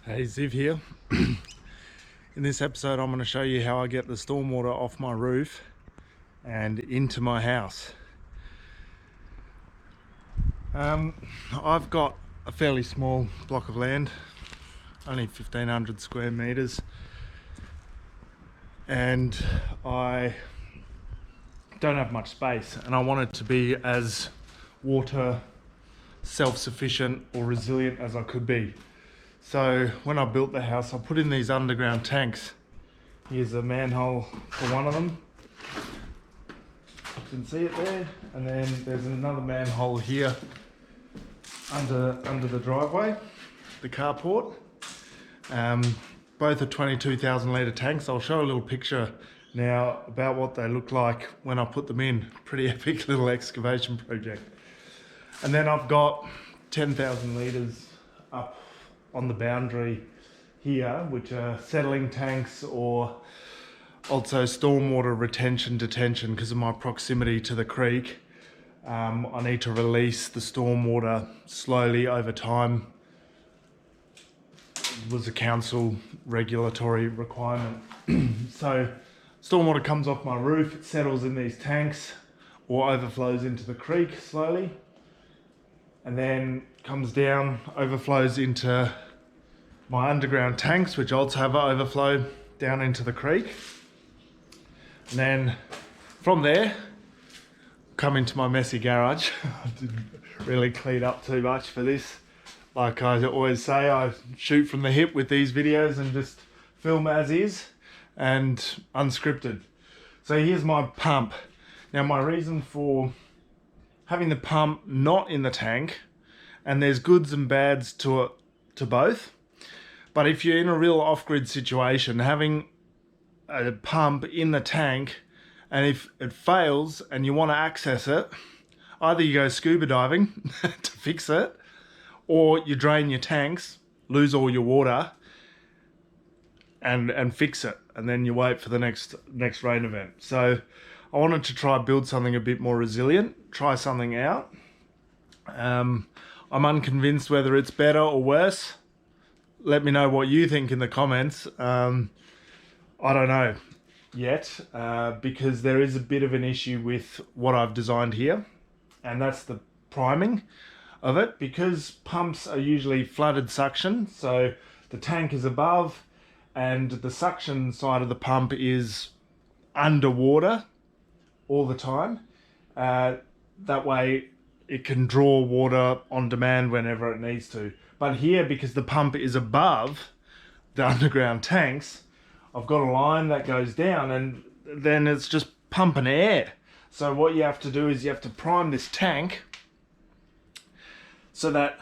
Hey, Ziv here. In this episode I'm going to show you how I get the stormwater off my roof and into my house. I've got a fairly small block of land, only 1,500 square meters, and I don't have much space, and I want it to be as water self-sufficient or resilient as I could be. So when I built the house, I put in these underground tanks. Here's a manhole for one of them. You can see it there. And then there's another manhole here under the driveway, the carport. Both are 22,000 litre tanks. I'll show a little picture now about what they look like when I put them in. Pretty epic little excavation project. And then I've got 10,000 litres up on the boundary here, which are settling tanks or also stormwater retention detention. Because of my proximity to the creek, I need to release the stormwater slowly over time. It was a council regulatory requirement. So stormwater comes off my roof, it settles in these tanks or overflows into the creek slowly, and then comes down, overflows into my underground tanks, which also have an overflow down into the creek. And then from there, come into my messy garage. I didn't really clean up too much for this. Like I always say, I shoot from the hip with these videos and just film as is and unscripted. So here's my pump. Now my reason for having the pump not in the tank, and there's goods and bads to both, but if you're in a real off-grid situation, having a pump in the tank, and if it fails and you want to access it, either you go scuba diving to fix it, or you drain your tanks, lose all your water, and fix it, and then you wait for the next rain event. So I wanted to try build something a bit more resilient, try something out. I'm unconvinced whether it's better or worse. Let me know what you think in the comments. I don't know yet, because there is a bit of an issue with what I've designed here, and that's the priming of it. Because pumps are usually flooded suction, so the tank is above and the suction side of the pump is underwater all the time. That way it can draw water on demand whenever it needs to. But here, because the pump is above the underground tanks, I've got a line that goes down, and then it's just pumping air. So what you have to do is you have to prime this tank so that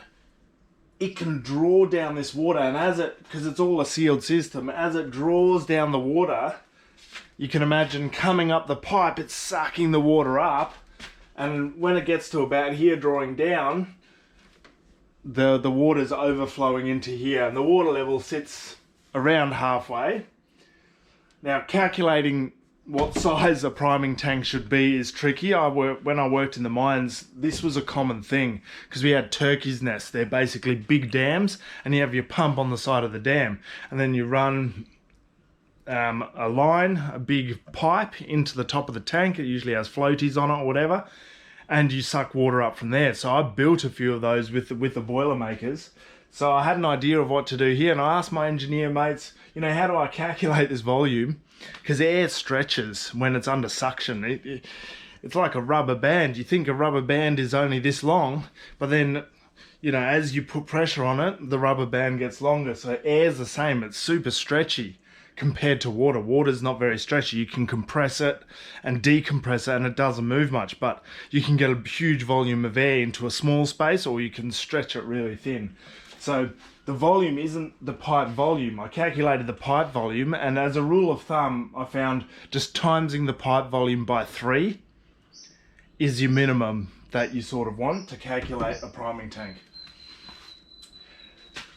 it can draw down this water, and because it's all a sealed system, as it draws down the water, you can imagine coming up the pipe, it's sucking the water up, and when it gets to about here drawing down, the water's overflowing into here, and the water level sits around halfway. Now, calculating what size a priming tank should be is tricky. When I worked in the mines, this was a common thing, because we had turkeys' nests. They're basically big dams, and you have your pump on the side of the dam, and then you run a line, a big pipe into the top of the tank. It usually has floaties on it or whatever, and you suck water up from there. So I built a few of those with the Boilermakers. So I had an idea of what to do here, and I asked my engineer mates, how do I calculate this volume? Because air stretches when it's under suction. It's like a rubber band. You think a rubber band is only this long, but then, as you put pressure on it, the rubber band gets longer. So air's the same. It's super stretchy compared to water. Water's not very stretchy. You can compress it and decompress it, and it doesn't move much, but you can get a huge volume of air into a small space, or you can stretch it really thin. So the volume isn't the pipe volume. I calculated the pipe volume, and as a rule of thumb, I found just timesing the pipe volume by 3 is your minimum that you sort of want to calculate a priming tank.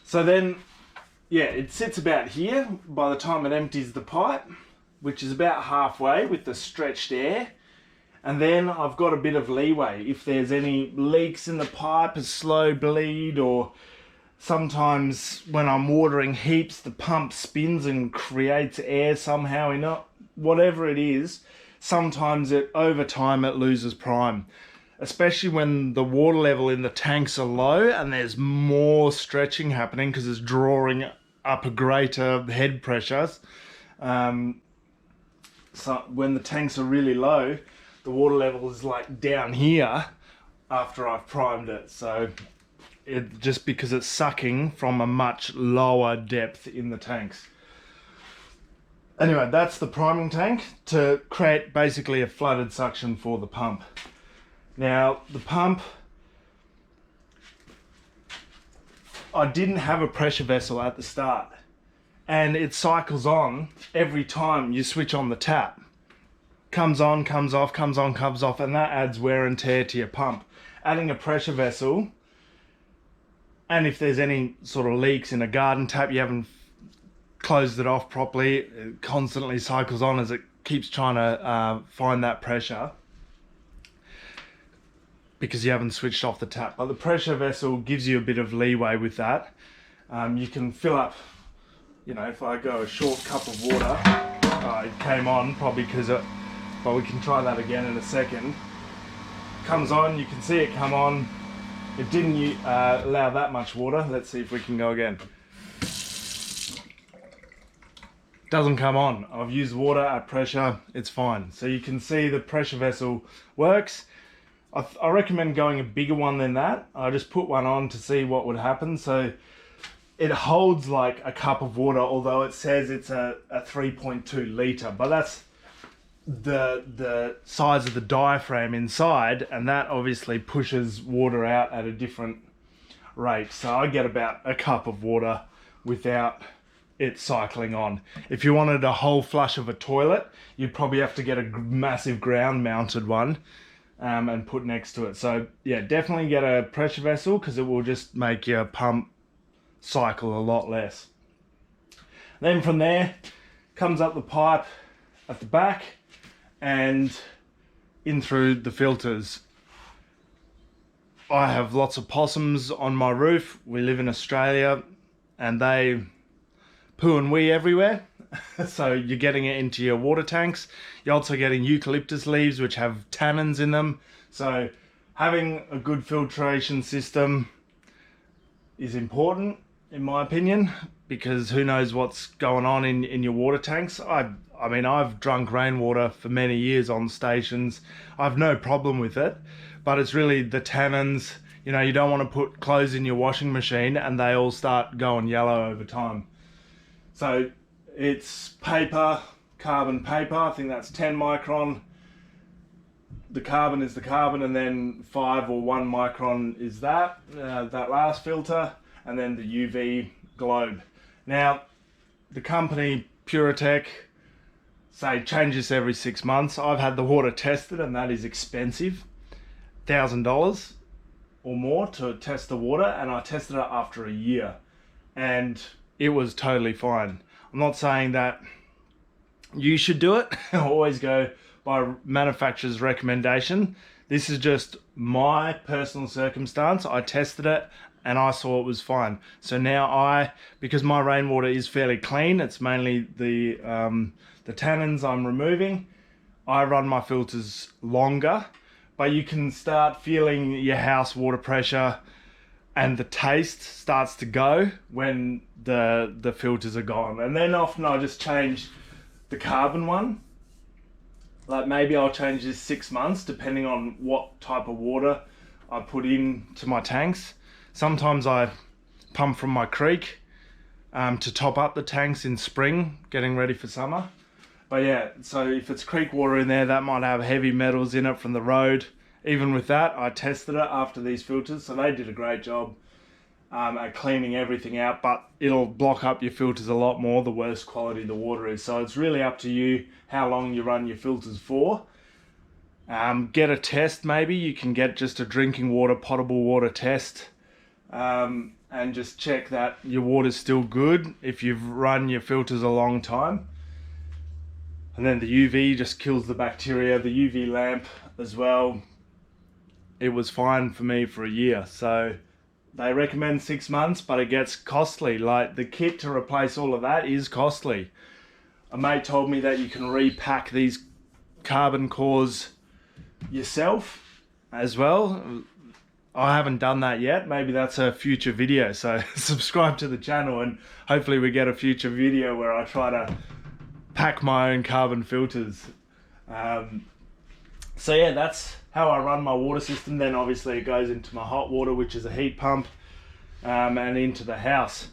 So then, it sits about here by the time it empties the pipe, which is about halfway with the stretched air. And then I've got a bit of leeway if there's any leaks in the pipe, a slow bleed, or Sometimes when I'm watering heaps, the pump spins and creates air somehow in it. Whatever it is, sometimes over time it loses prime. Especially when the water level in the tanks are low and there's more stretching happening because it's drawing up a greater head pressure. So when the tanks are really low, the water level is like down here after I've primed it. So just because it's sucking from a much lower depth in the tanks. Anyway, that's the priming tank to create basically a flooded suction for the pump. Now, the pump, I didn't have a pressure vessel at the start, and it cycles on every time you switch on the tap. Comes on, comes off, comes on, comes off, and that adds wear and tear to your pump. Adding a pressure vessel, and if there's any sort of leaks in a garden tap, you haven't closed it off properly, it constantly cycles on as it keeps trying to find that pressure because you haven't switched off the tap. But the pressure vessel gives you a bit of leeway with that. You can fill up, you know, if I go a short cup of water, it came on probably because but we can try that again in a second. Comes on, you can see it come on. It didn't allow that much water. Let's see if we can go again. Doesn't come on. I've used water at pressure, it's fine. So you can see the pressure vessel works. I recommend going a bigger one than that. I just put one on to see what would happen. So it holds like a cup of water, although it says it's a 3.2 litre, but that's the size of the diaphragm inside, and that obviously pushes water out at a different rate. So I get about a cup of water without it cycling on. If you wanted a whole flush of a toilet, you'd probably have to get a massive ground mounted one and put next to it. So yeah, definitely get a pressure vessel because it will just make your pump cycle a lot less. Then from there comes up the pipe at the back and in through the filters. I have lots of possums on my roof. We live in Australia and they poo and wee everywhere. So you're getting it into your water tanks. You're also getting eucalyptus leaves which have tannins in them. So having a good filtration system is important in my opinion, because who knows what's going on in your water tanks. I mean, I've drunk rainwater for many years on stations. I've no problem with it, but it's really the tannins. You know, you don't want to put clothes in your washing machine and they all start going yellow over time. So it's paper, carbon paper, I think that's 10 micron. The carbon is the carbon, and then 5 or 1 micron is that last filter, and then the UV globe. Now, the company Puretech say change this every 6 months. I've had the water tested and that is expensive, $1,000 or more to test the water, and I tested it after a year and it was totally fine. I'm not saying that you should do it. Always go by manufacturer's recommendation. This is just my personal circumstance. I tested it and I saw it was fine. So now because my rainwater is fairly clean, it's mainly the tannins I'm removing, I run my filters longer, but you can start feeling your house water pressure and the taste starts to go when the filters are gone. And then often I just change the carbon one. Like maybe I'll change this 6 months depending on what type of water I put into my tanks. Sometimes I pump from my creek to top up the tanks in spring, getting ready for summer. But yeah, so if it's creek water in there, that might have heavy metals in it from the road. Even with that, I tested it after these filters, so they did a great job at cleaning everything out, but it'll block up your filters a lot more the worse quality the water is. So it's really up to you how long you run your filters for. Get a test maybe. You can get just a drinking water, potable water test. And just check that your water's still good if you've run your filters a long time. And then the UV just kills the bacteria. The UV lamp as well, it was fine for me for a year. So They recommend 6 months, but it gets costly. Like the kit to replace all of that is costly. A mate told me that you can repack these carbon cores yourself as well. I haven't done that yet. Maybe that's a future video. So subscribe to the channel and hopefully we get a future video where I try to pack my own carbon filters. So yeah, that's how I run my water system. Then obviously it goes into my hot water, which is a heat pump, and into the house.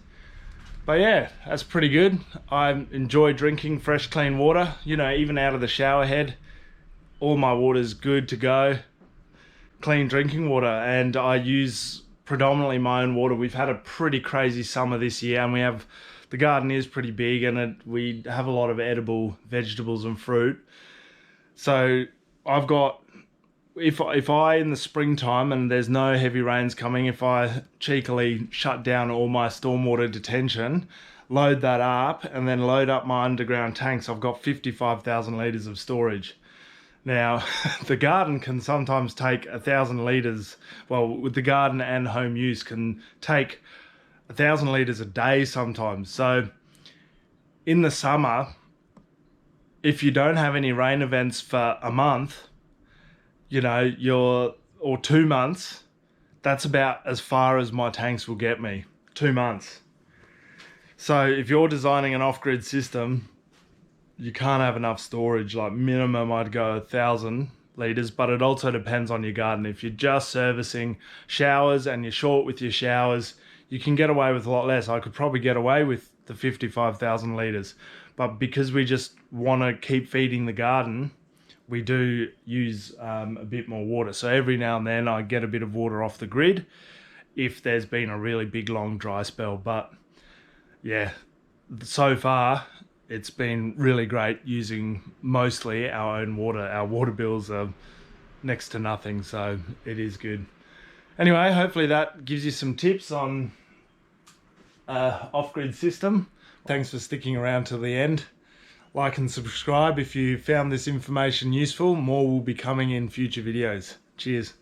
But yeah, that's pretty good. I enjoy drinking fresh, clean water. You know, even out of the shower head, all my water's good to go. Clean drinking water, and I use predominantly my own water. We've had a pretty crazy summer this year, and the garden is pretty big, and we have a lot of edible vegetables and fruit. So I've got, if I in the springtime and there's no heavy rains coming, if I cheekily shut down all my stormwater detention, load that up, and then load up my underground tanks, I've got 55,000 litres of storage. Now, the garden can sometimes take 1,000 litres, well, with the garden and home use, can take 1,000 litres a day sometimes. So, in the summer, if you don't have any rain events for a month, you know, or 2 months, that's about as far as my tanks will get me. 2 months. So, if you're designing an off-grid system, you can't have enough storage. Like minimum I'd go 1,000 litres, but it also depends on your garden. If you're just servicing showers and you're short with your showers, you can get away with a lot less. I could probably get away with the 55,000 litres, but because we just want to keep feeding the garden, we do use a bit more water. So every now and then I get a bit of water off the grid if there's been a really big long dry spell. But yeah, so far it's been really great using mostly our own water. Our water bills are next to nothing, so it is good. Anyway, hopefully that gives you some tips on off-grid system. Thanks for sticking around to the end. Like and subscribe if you found this information useful. More will be coming in future videos. Cheers.